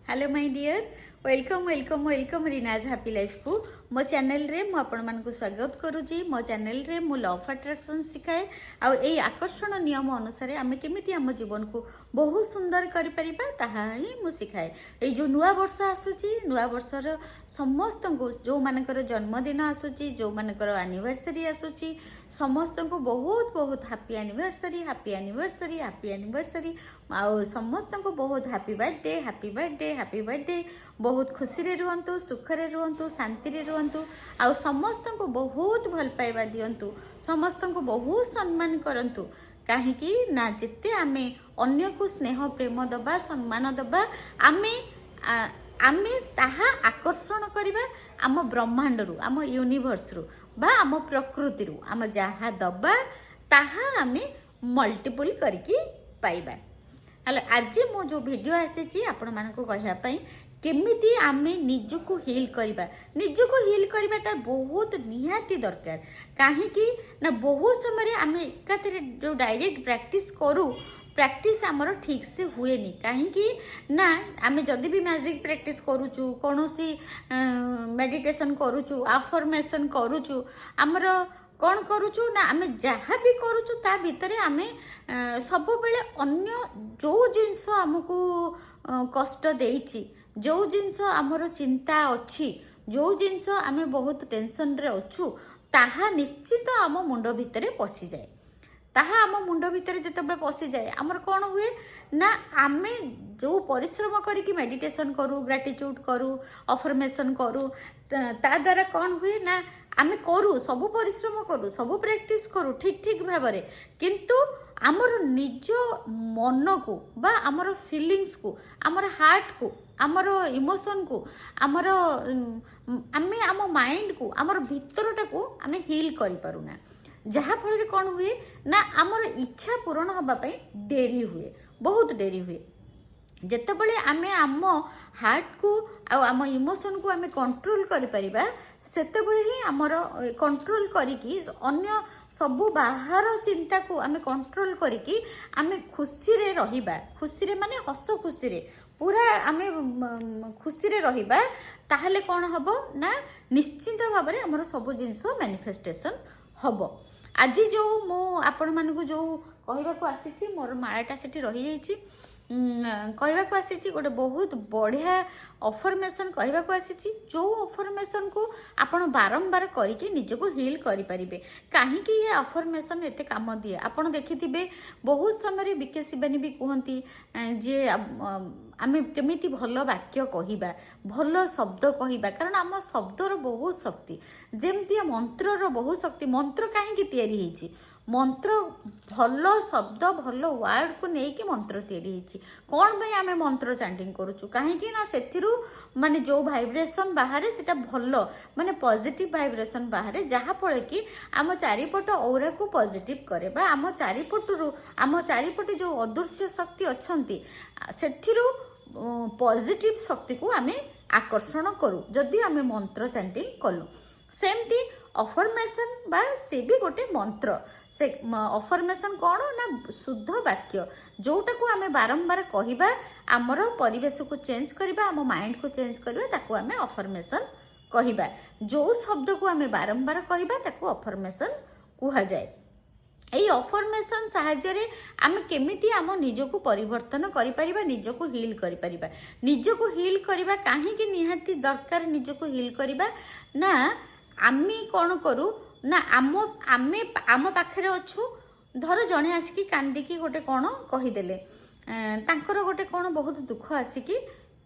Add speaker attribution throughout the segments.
Speaker 1: Hello my dear welcome welcome welcome Rinaj happy life को मो channel रे मु आपण मानकु स्वागत करूची। मो चैनल रे मु लॉ ऑफ अट्रैक्शन सिखाए आ एई आकर्षण नियम अनुसार आमे केमिति हम जीवन को बहुत सुंदर करि परिबा ताहा ही मु सिखाए। एई जो नुवा वर्ष आसुची नुवा वर्षर समस्त को जो मानकर जन्मदिन आसुची जो मानकर एनिवर्सरी आसुची समस्त को बहुत बहुत happy anniversary happy anniversary happy anniversary आउ समस्त को बहुत happy birthday happy birthday happy birthday. बहुत खुशी रे रुहंतु सुख रे रुहंतु शांति रे रुहंतु आउ समस्त को बहुत भल पाइबा दियंतु समस्त को बहुत सम्मान करंतु काहेकि ना जिते आमे अन्य को स्नेह प्रेम दबा सम्मान दबा आमे आमे ताहा आकर्षण करिबा आम ब्रह्मांड रु आम यूनिवर्स रु बा आम प्रकृति रु आम जहा दबा ताहा आमे मल्टीपल करके पाइबा। हेलो आज मो जो वीडियो आसी आपण मानक कहया पई केमिति आमे निजको हील करिबा निजको हील करिबाटा बहुत निहाती दरकार काहेकि ना बहुत समय आमे एकाथरे जो डायरेक्ट प्रैक्टिस करू प्रैक्टिस आमर ठीक से हुए नहीं कहीं ना आमे जदि भी मैजिक प्रैक्टिस करूचु कौनसी मेडिटेशन करूचु अफर्मेशन करूचु आमर कौन करूचु ना आमे जहाँ भी करूचु ता भितर आमे सब बेले अन्य जो जिनस आमको कष्ट देइछि जो जिनस आमर चिंता अच्छी जो जिनस आमे बहुत टेंशन रे अच्छु ताहा निश्चित आम मुंड भितर पशि जाए ताहा आम मुंड भितर जिते पशि जाए आमर कौन हुए ना आमे जो परिश्रम करिकी मेडिटेशन करू ग्रेटिट्यूड करू अफर्मेशन करू ता द्वारा कौन हुए ना आमे करू सब परिश्रम करू सब प्रैक्टिस करू ठीक ठीक भाव किंतु आमर निज मन को बा आमर फीलिंग्स को आमर हार्ट को आमर इमोशन को आमर आमे आम माइंड को आमर भीतरटा को आमे हील करि पारुना जहाँ फल कौन हुए ना आमर इच्छा पूरण होगापी डेरी हुए बहुत डेरी हुए जितेबले आमे आम हार्ट को आम इमोशन को आमे कंट्रोल करिपरिबा सेतेबले ही आमर कंट्रोल करिकी अन्य सबु बाहर चिंता को आमे कंट्रोल करिकी आमे खुशी रे रहिबा खुशी रे माने हस खुशी रे पूरा आमे खुशी रे रहिबा ताहले कौन हबो ना निश्चित भाव में आमर सब जिनस मैनिफेस्टेशन हबो। आज जो मु आपण मानक जो कहवाक आसी मोर मालाटा सेठी रही जाइछि कहवाक आसी गोटे बहुत बढ़िया अफर्मेशन कहवाक आसी जो अफर्मेशन को आपण बारंबार करके निजको हील करें कहीं ये अफर्मेशन एते काम दिए आपण देखिथिबे बहुत समय बीके शिवानी भी कहती जे आमे केमिति भल वाक्य कहवा भल शब्द कहवा कारण आम शब्दर बहुत शक्ति जेमती मंत्रर बहुत शक्ति मंत्र कहीं तैयारी होइछि मंत्र भल शब्द भल वर्ड को लेकिन मंत्र तैयारी होइछि कौन भाई आमे मंत्र चैंटिंग करूछु कहीं ना सेथिरु माने जो वाइब्रेशन बाहर सेटा भल माने पॉजिटिव वाइब्रेशन बाहर जहाँ फल कि आम चारिपट औरा को पॉजिटिव करे बा आम चारिपटरू आम चारिपटे जो अदृश्य शक्ति अच्छंती सेथिरु पॉजिटिव शक्ति को आमे आकर्षण करू जदि आमे मंत्र चैंटिंग कलु सेमती अफर्मेशन बा से भी गोटे मंत्र से अफर्मेशन कौन ना शुद्ध वाक्य जोटा को आमे बारंबार कहवा आमर परिवेश को चेंज करबा आम माइंड को चेंज करबा ताको आमे अफर्मेशन कहवा जो शब्द को आमे बारंबार कहवा ताको अफर्मेशन कुहा जाए। एई अफर्मेशन साहाय्य आमे केमिति आम निजको परिवर्तन करि परिबा निजको हील करि परिबा निजको हील करबा काहे कि निहाती दरकार निजको हील करबा ना आमे कौन करू ना आमे आम पाखे अच्छु धर जड़े आसिकी कांदिकी गोटे कौन कहीदेले तांकर गोटे कौन बहुत दुख आसिकी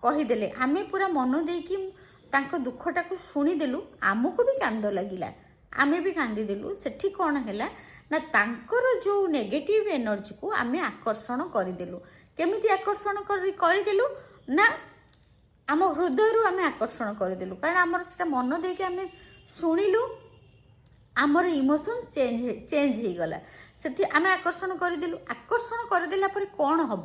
Speaker 1: कहीदेले आमे पूरा मन देकी तांको दुखटा को शुणीदेलु आमको भी कांद लगिला आमे भी कांदीदेलु सेठी कौन हैला ना तांकर जो नेगेटिव एनर्जी को आमे आकर्षण करदेलु केमिति आकर्षण करदेलु ना आम हृदय रु आमे आकर्षण करदेलु कारण आमर सेटा मन देकी आमे शुणिलु आमर इमोशन चेंज हो गला से आम आकर्षण करदेलु आकर्षण करदेला पर कौन हम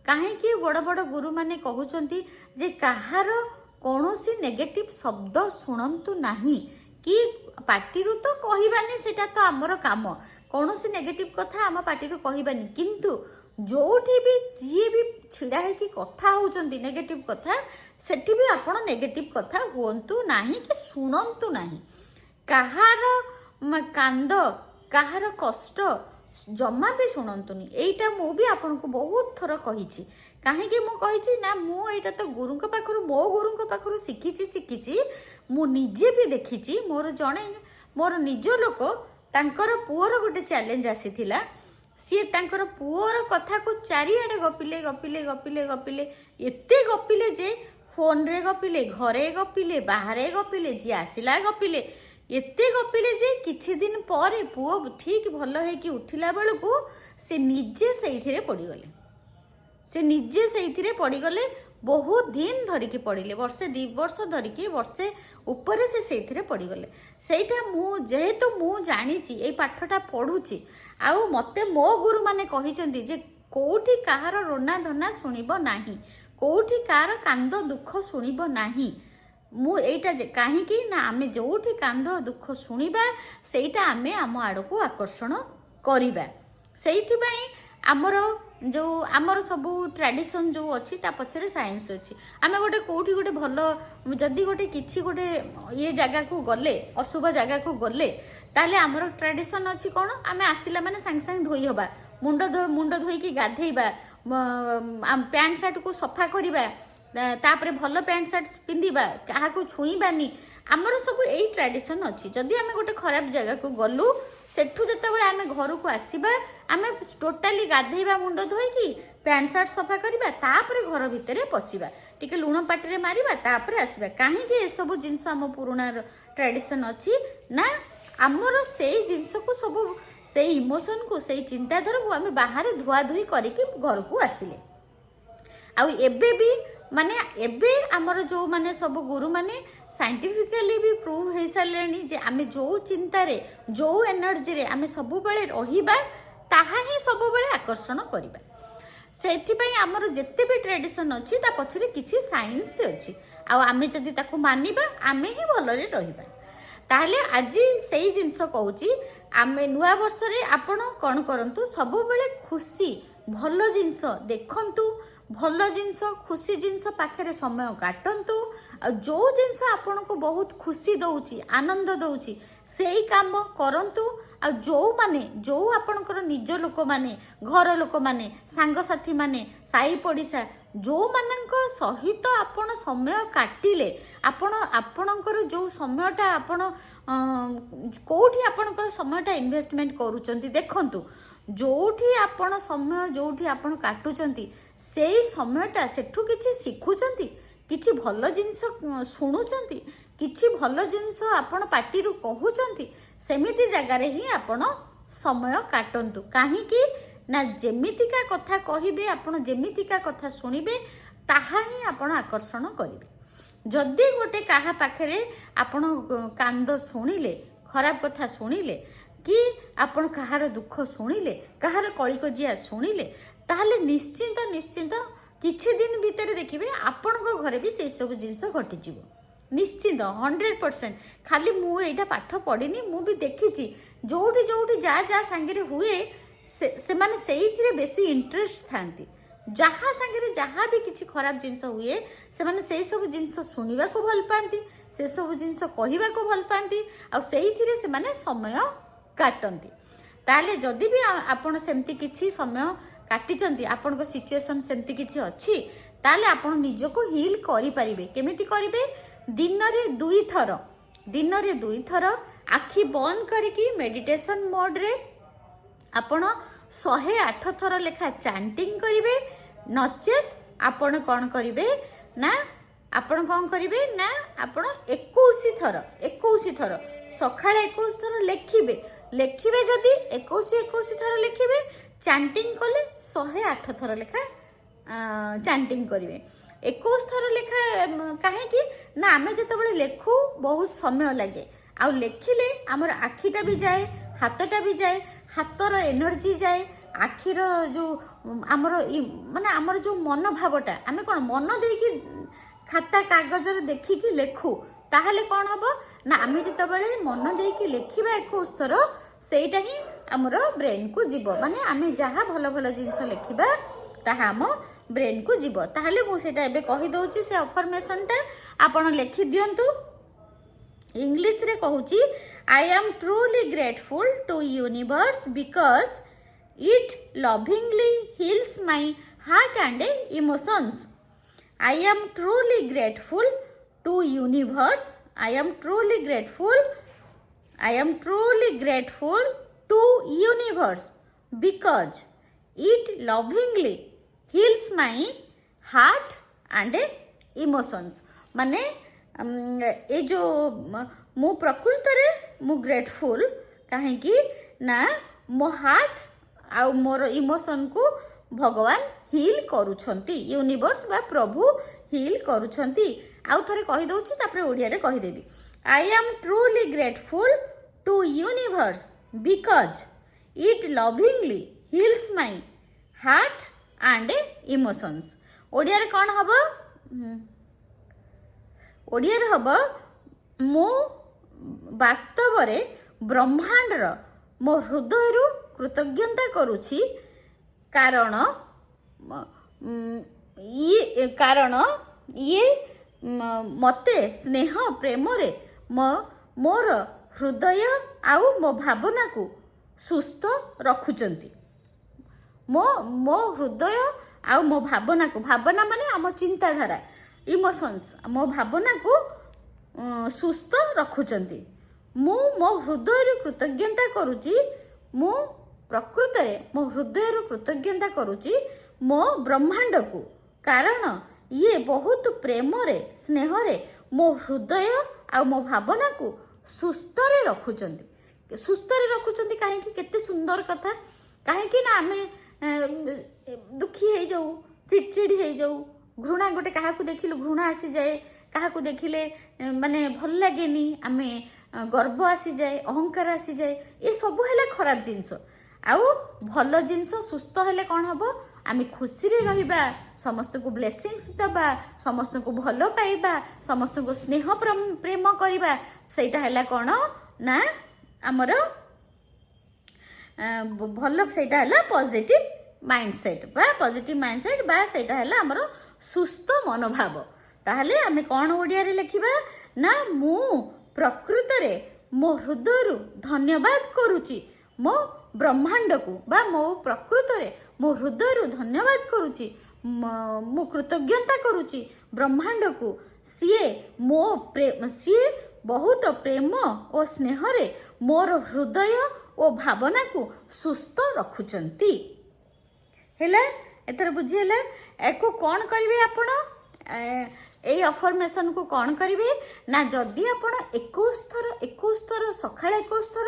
Speaker 1: कहीं बड़ बड़ गुरु माने कहउचंती जे कहार कौनसी नेगेटिव शब्द शुणंतु नाही कि पार्टीरू तो कहबानी सेटा तो आमर काम कौनसी नेगेटिव कथा आम पार्टी कहबानी किंतु जोठी भी जी भी छिड़ा है कि कथा होचंती नेगेटिव कथा सेठी भी आपण नेगेटिव कथा हुंतु नाही कि सुनंतु नाही कहार कांद कहार कष्ट जमा भी शुणुनि यहीटा मु भी आपन को बहुत थर कही कहीं मुझे ना मुझा तो गुरु पाखर मो गुरु पाखर शिखी मु निजे भी देखी मोर जड़े मोर निज लोक तांकर पुअर गोटे चैलेंज आसीथिला सी तांकर पुअर कथा को चारिआडे गपिले गपिले गपिले गपिले एते गपिले जे फोन रे गपिले घरे गपिले बाहरे गपिले जी आसिला गपिले एते गपिले जे किछि दिन पर पुओ ठीक भल है कि उठिला बेलू से निजे से पड़गले से निजे से पड़गले बहुत दिन धरिकी पड़े वर्षे 2 वर्ष धरिकी वर्षे ऊपर से पड़गले सेटा जेहेतु मु जानी ये पाठटा पढ़ुची आउ मते मो गुरु माने कहिचंती जे कोठी कहार रोना धना सुनिब नाही कोठी कार कांद दुख सुनिब नाही मु एटा कहीं ना आमे जोठी कांद दुख शुणा सेटा आमे आम आड़ को आकर्षण करिबा सेइथि पई आमर सबू ट्रेडिशन जो अच्छी पछरे साइंस अच्छी आमे गोटे कोठी गोटे भल जदि गोटे किछि गोटे ये जगह को गले अशुभ जगह को गले ताले आमर ट्रेडिशन अच्छी कौन आमे आसिला माने सांग सांग धोई हबा मुंड धोईकी गाधेइबा पैंट शर्ट को सफा करिबा तापरे भल पैंट शर्ट पिंधिबा क्या छुईबानी आमर सब यही ट्रेडिशन अच्छी जदि आमे गोटे खराब जगह को गलु सेठू जतबेले आमे घर को आसीबा आमे टोटाली गाधेइबा मुंड धोईकी पैंट शर्ट सफा करिबा तापरे घर भितरे पसिबा टिके लुण पाटिरे मारिबा तापरे आसीबा काहेकि ए सब जिंस आम पुराना ट्रेडिशन अच्छी ना आमर से जिंस को सब से इमोशन को से चिंताधारा को आमे बाहर धुआ धुई करिकी घर को आसिले आउ एबे भी माने एबे आमर जो माने सब गुरु माने साइंटिफिकली भी प्रूव हो सारे जे आमे जो चिंतारे जो एनर्जी रे आमे सब बेले रहिबा ताहा ही सब बेले आकर्षण करिबा सेथिपई आमर जेते भी ट्रेडिशन अच्छी ता पछरे किछि साइंस अच्छी आ आमे जदि ताको मानिबा आमे ही भलरे रहिबा ताहले आज सेही जिंस कहूची आमे नुआ वर्ष रे आपण कोन करंतु सब बेले खुशी भल जिंस देखंतु भल जिंस खुशी जिंस पाखे समय काटंतु जो जिंस आपण को बहुत खुशी दउची आनंद दउची सेही काम करंतु आ जो आपणकर निज लोक माने घर लोक माने सांग साथी माने साई पड़िसा जो मानक सहित आपण समय काटिले आपणकर जो समयटा आपण कोठी आपणकर समयटा इन्वेस्टमेंट करूचंती देखंतु जोठी आपण समय जोठी आपण काटुचंती सेही समयटा सेठू किछि शिखुचंती किछि भल जिंस शुणुचंती किछि भल जिंस आपण पाटिरु कहूचंती सेमिति जगार ही आपण समय काटंतु काहेकि ना जेमितिका कथा कहिबे आपण जेमितिका कथा सुनिबे ताहा ही आपण आकर्षण करिवे जदि गोटे काहा पाखरे आपण कांद सुनिले खराब कथा सुनिले कि आपण कहार दुख शुणिले कहार कलिकजिया शुणिले ताहले निश्चिंत निश्चिंत किछि दिन भितर देखिबे आपणको घरे भी से सब जिंस घटी जीवो निश्चिंत 100% खाली मु एटा पाठ पढ़िनी मु भी देखिछि जोठी जोठी जा जा संगे हुए से माने सेइथिरे बेसी इंटरेस्ट थांती जहाँ संगे जहाँ भी किछि खराब जिंस हुए से माने सेई सब जिंस सुनिबा को भल पांती से सब जिंस कहिबा को भल पांती आ सेइथिरे से माने समय काटंती ताले जदि भी आपण सेमती किछि समय काटिचंती आपण को सिचुएशन सेमती किछि अछि ताले आपण निज को हील करि परिबे केमिति करिवे दिन रे 2 थर आखि बंद करिकी मेडिटेशन मोड रे आपण 108 थर लेखा चैंटिंग करिवे नचेत आपण कोन करिवे ना आपण कोन करिवे ना आपण 21 थर सखाळे 21 थर लेखिबे जदि 21 थर लेखिबे चैंटिंग कले 108 थर लेखा चैंटिंग करिवे 21 थर लेखा कहीं ना आमे जतबेले लेखु बहुत समय लगे आ लेखिले आमर आखिटा भी जाए हाथटा भी जाए हाथर एनर्जी जाए आखिर जो आमर माने आमर जो मन भावटा आमे कोन मन देकी खाता कागज रे देखिकी लेखु ताहले कोन हबो ना आमे जतबेले मन देकी लेखिबा 21 थर सेटा ही आमर ब्रेन को जीव माने आमे जहाँ भल भल जिनस लिखा ताहा आम ब्रेन को जीव ताहले मु सेटा एबे कहि दउची से अफर्मेशन टा आपण लिखि दियंतु इंग्लिश रे कहूची I am truly grateful to universe because it lovingly heals my heart and emotions I am truly grateful to universe I am truly grateful to universe because it lovingly heals my heart and emotions माने ये जो मु प्रकृत रे मु grateful कहीं कि ना मो हार्ट आ मोर इमोशन को भगवान हिल करूछंती यूनिवर्स बा प्रभु हिल करूछंती आउ थरे कहि दउची तापर ओडिया रे कहि देबी I am truly grateful to universe because it lovingly heals my heart and emotions Odia रे कोन हबो ओडिया रे हबो मु वास्तव रे ब्रह्मांड रो मो हृदय रु कृतज्ञता करूछी कारण ये मते स्नेह प्रेम रे मोर हृदय आउ मो भावना को सुस्थ रखुचंती मो हृदय आउ मो भावना माने आम चिंताधारा इमोशंस मो भावना को सुस्थ रखुचंती मो हृदय रे कृतज्ञता करूची मु प्रकृत रे मो हृदय रे कृतज्ञता करूची मो ब्रह्मांड को कारण ये बहुत प्रेम रे स्नेह रे मो हृदय आ मो भावना को सुस्थ रे रखुचंती काहे कि केते सुंदर कथा काहे कि ना आमे दुखी हे जाऊ चिड़चिड़ी हे जाऊ घृणा गोटे काहा को देखिलु घृणा आसी जाए काहा को देखिले माने भल लागेनी आमे गर्व आसी जाए अहंकार आसी जाए ये सब हेला खराब जिंस आउ भल जिंस सुस्थ हेले कौन हबो आमे खुशी रे रहिबा समस्त को ब्लेसिंग्स दबा समस्त को भल पाइबा समस्त को स्नेह प्रेम करिबा सेटा हेला कौन ना हमर भल सेटा हेला पॉजिटिव माइंडसेट बा सेटा हेला हमर सुस्थ मनोभाव ताहले आमे कौन ओडिया रे लिखिबा ना मु प्रकृत रे मो हृदय रु धन्यवाद करूची मो ब्रह्मांड को बा मो प्रकृत रे मो हृदय रु धन्यवाद करूची मो कृतज्ञता करूची ब्रह्मांड को सीए बहुत प्रेम और स्नेह रे मोर हृदय और भावना को सुस्थ रखुचंती हेला एतर बुझी हेला एको कौन करिवे आपण ए अफर्मेशन को कौन करिवे ना जदि आपण 21 थर सकाळ 21 थर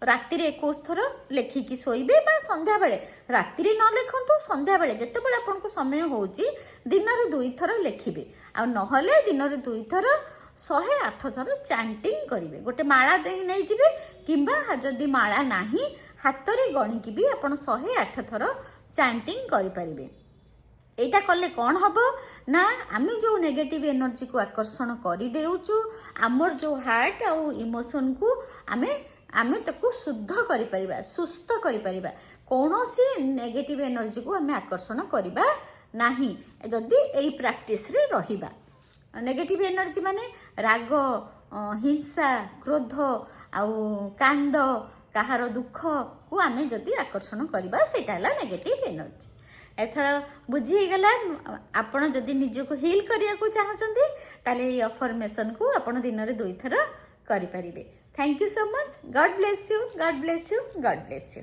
Speaker 1: राति 21 थर लेखिकी सोइबे बा संध्या बेले राति न लेखंतु संध्या बेले जेते बेले आपन को समय होउची दिन रे 2 थर लेखिबे आ नहले दिन रे 2 थर 108 थर चैंटिंग करिवे गोटे माळा देई नै जिवे किंबा जदि माळा नाही हाथ रे गणिकी भी आपन 108 थर चैंटिंग करि परिबे एटा कले कौन हम ना आम जो नेगेटिव एनर्जी को आकर्षण कर देउचु आमर जो हार्ट आउ इमोशन को आमे ताको शुद्ध करि परिबा सुस्थ करि परिबा कौनसी नेगेटिव एनर्जी को आमे आकर्षण करिबा नाही जदि एई प्रैक्टिस रे रहिबा नेगेटिव एनर्जी माने राग हिंसा क्रोध आउ कांद कहार दुख को आमे जदि आकर्षण करिबा सेटा हला नेगेटिव एनर्जी एथर बुझीगला आपण जदि निजको हिल करिया को चाहछंती ताले ये अफर्मेशन को आपण दिन रे 2 थर करि परिबे thank you so much God bless you God bless you God bless you